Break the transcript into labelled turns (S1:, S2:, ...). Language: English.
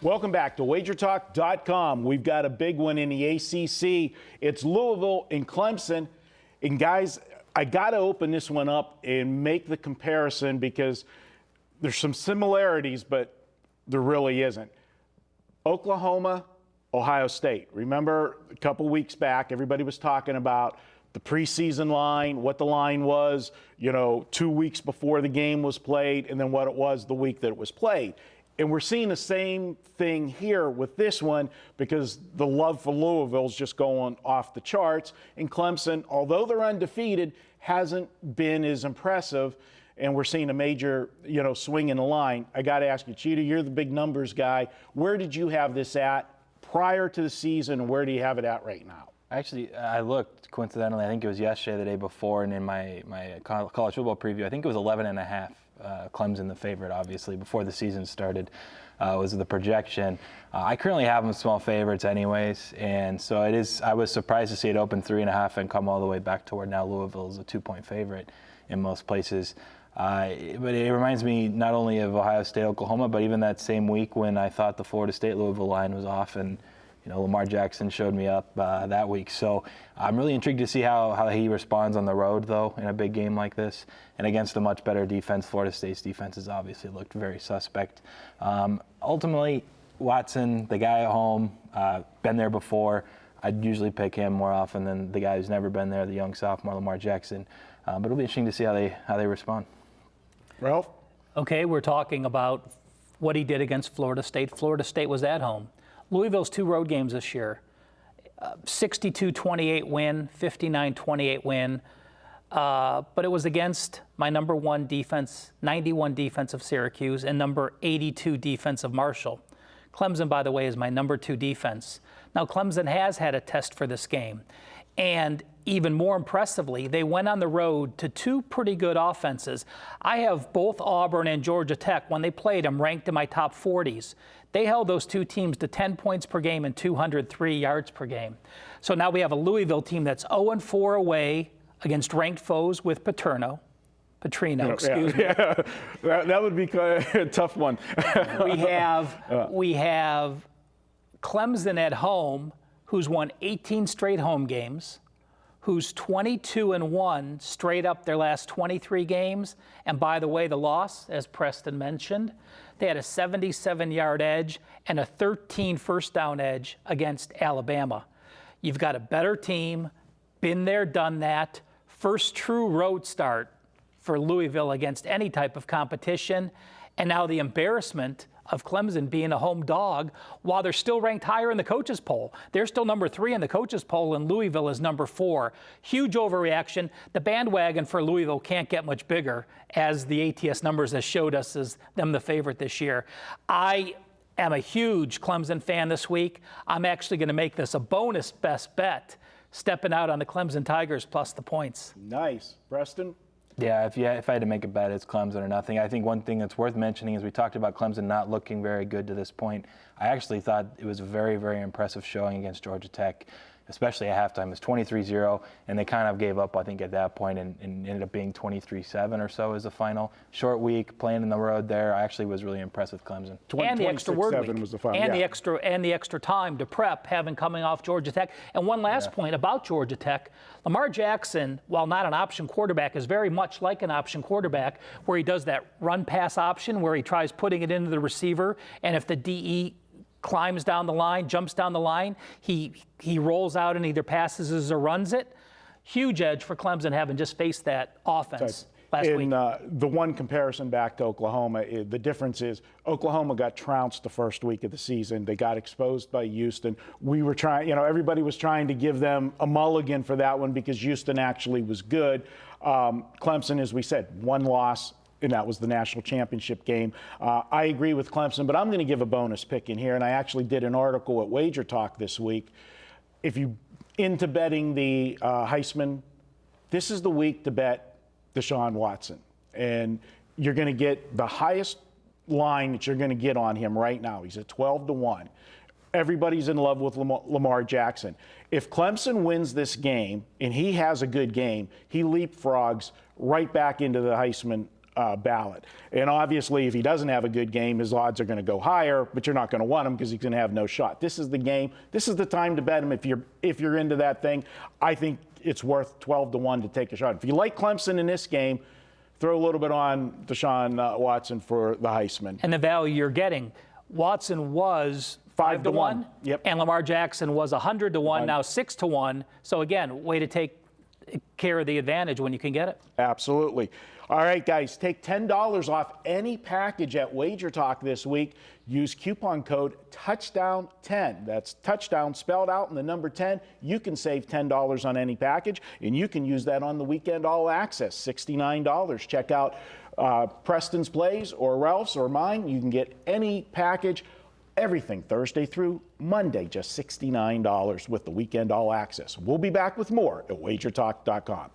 S1: Welcome back to WagerTalk.com. We've got a big one in the ACC. It's Louisville and Clemson. And guys, I got to open this one up and make the comparison because there's some similarities, but there really isn't. Oklahoma, Ohio State. Remember a couple weeks back, everybody was talking about the preseason line, what the line was, 2 weeks before the game was played, and then what it was the week that it was played. And we're seeing the same thing here with this one because the love for Louisville is just going off the charts. And Clemson, although they're undefeated, hasn't been as impressive. And we're seeing a major, swing in the line. I got to ask you, Cheetah, you're the big numbers guy. Where did you have this at prior to the season, and where do you have it at right now?
S2: Actually, I looked, coincidentally, I think it was yesterday, the day before, and in my college football preview, I think it was 11.5. Clemson, the favorite, obviously, before the season started, was the projection. I currently have them small favorites anyways, and so it is. I was surprised to see it open 3.5 and come all the way back to where now Louisville is a 2-point favorite in most places. But it reminds me not only of Ohio State, Oklahoma, but even that same week when I thought the Florida State-Louisville line was off, and Lamar Jackson showed me up that week. So I'm really intrigued to see how he responds on the road, though, in a big game like this. And against a much better defense, Florida State's defense has obviously looked very suspect. Ultimately, Watson, the guy at home, been there before. I'd usually pick him more often than the guy who's never been there, the young sophomore, Lamar Jackson. But it'll be interesting to see how they respond.
S1: Ralph?
S3: Okay, we're talking about what he did against Florida State. Florida State was at home. Louisville's 2 road games this year, 62-28 win, 59-28 win, but it was against my number 1 defense, 91 defense of Syracuse, and number 82 defense of Marshall. Clemson, by the way, is my number 2 defense. Now, Clemson has had a test for this game, and even more impressively, they went on the road to 2 pretty good offenses. I have both Auburn and Georgia Tech, when they played them, ranked in my top 40s. They held those 2 teams to 10 points per game and 203 yards per game. So now we have a Louisville team that's 0-4 away against ranked foes with Petrino, excuse me.
S1: Yeah. That would be a tough one.
S3: we have Clemson at home, who's won 18 straight home games, who's 22-1 straight up their last 23 games. And by the way, the loss, as Preston mentioned, they had a 77-yard edge and a 13 first down edge against Alabama. You've got a better team, been there, done that. First true road start for Louisville against any type of competition. And now the embarrassment of Clemson being a home dog while they're still ranked higher in the coaches poll. They're still number 3 in the coaches poll, and Louisville is number 4. Huge overreaction. The bandwagon for Louisville can't get much bigger, as the ATS numbers has showed us as them the favorite this year. I am a huge Clemson fan this week. I'm actually going to make this a bonus best bet, stepping out on the Clemson Tigers plus the points.
S1: Nice. Preston?
S2: Yeah, if I had to make a bet, it's Clemson or nothing. I think one thing that's worth mentioning is we talked about Clemson not looking very good to this point. I actually thought it was a very, very impressive showing against Georgia Tech, especially at halftime. It was 23-0, and they kind of gave up, I think, at that point, and ended up being 23-7 or so as the final. Short week, playing in the road there. I actually was really impressed with Clemson.
S3: And the extra word week.
S1: Was the final.
S3: And the extra time to prep, coming off Georgia Tech. And one last point about Georgia Tech. Lamar Jackson, while not an option quarterback, is very much like an option quarterback, where he does that run-pass option, where he tries putting it into the receiver, and if the DE climbs down the line, jumps down the line, he rolls out and either passes or runs it. Huge edge for Clemson, having just faced that offense last week.
S1: The one comparison back to Oklahoma, the difference is Oklahoma got trounced the first week of the season. They got exposed by Houston. We were trying, everybody was trying to give them a mulligan for that one because Houston actually was good. Clemson, as we said, 1 loss, and that was the national championship game. I agree with Clemson, but I'm going to give a bonus pick in here, and I actually did an article at Wager Talk this week. If you into betting the Heisman, this is the week to bet Deshaun Watson, and you're going to get the highest line that you're going to get on him right now. He's at 12-1. Everybody's in love with Lamar Jackson. If Clemson wins this game and he has a good game, he leapfrogs right back into the Heisman ballot. And obviously, if he doesn't have a good game, his odds are going to go higher, but you're not going to want him because he's going to have no shot. This is the game. This is the time to bet him if you're into that thing. I think it's worth 12-1 to take a shot. If you like Clemson in this game, throw a little bit on Deshaun Watson for the Heisman.
S3: And the value you're getting, Watson was 5-1.
S1: Yep.
S3: And Lamar Jackson was 100-1, now 6-1. So again, way to take care of the advantage when you can get it.
S1: Absolutely. All right, guys, take $10 off any package at WagerTalk this week. Use coupon code TOUCHDOWN10. That's touchdown spelled out in the number 10. You can save $10 on any package, and you can use that on the weekend all access, $69. Check out Preston's Plays or Ralph's or mine. You can get any package, everything Thursday through Monday, just $69 with the weekend all access. We'll be back with more at WagerTalk.com.